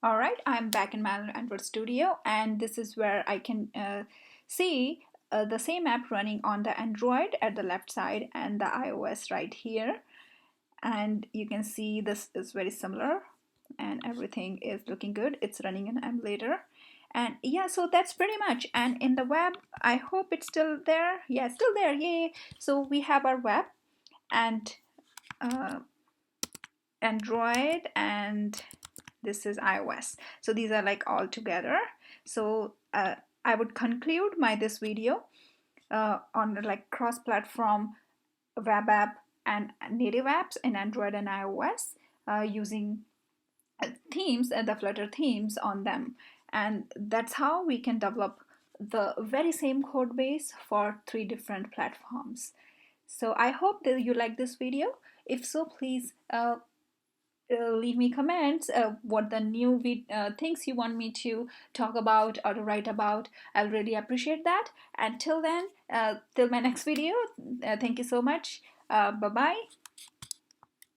All right, I'm back in my Android Studio, and this is where I can see the same app running on the Android at the left side and the iOS right here. And you can see this is very similar and everything is looking good. It's running an emulator. And yeah, so that's pretty much. And in the web, I hope it's still there. Yeah, it's still there. Yay. So we have our web and uh, Android, and this is iOS. So these are like all together. So I would conclude my this video on like cross-platform web app and native apps in Android and iOS using themes and the Flutter themes on them. And that's how we can develop the very same code base for 3 different platforms. So I hope that you like this video. If so, please leave me comments what the new things you want me to talk about or to write about. I'll really appreciate that. And till then, till my next video, thank you so much. Bye bye.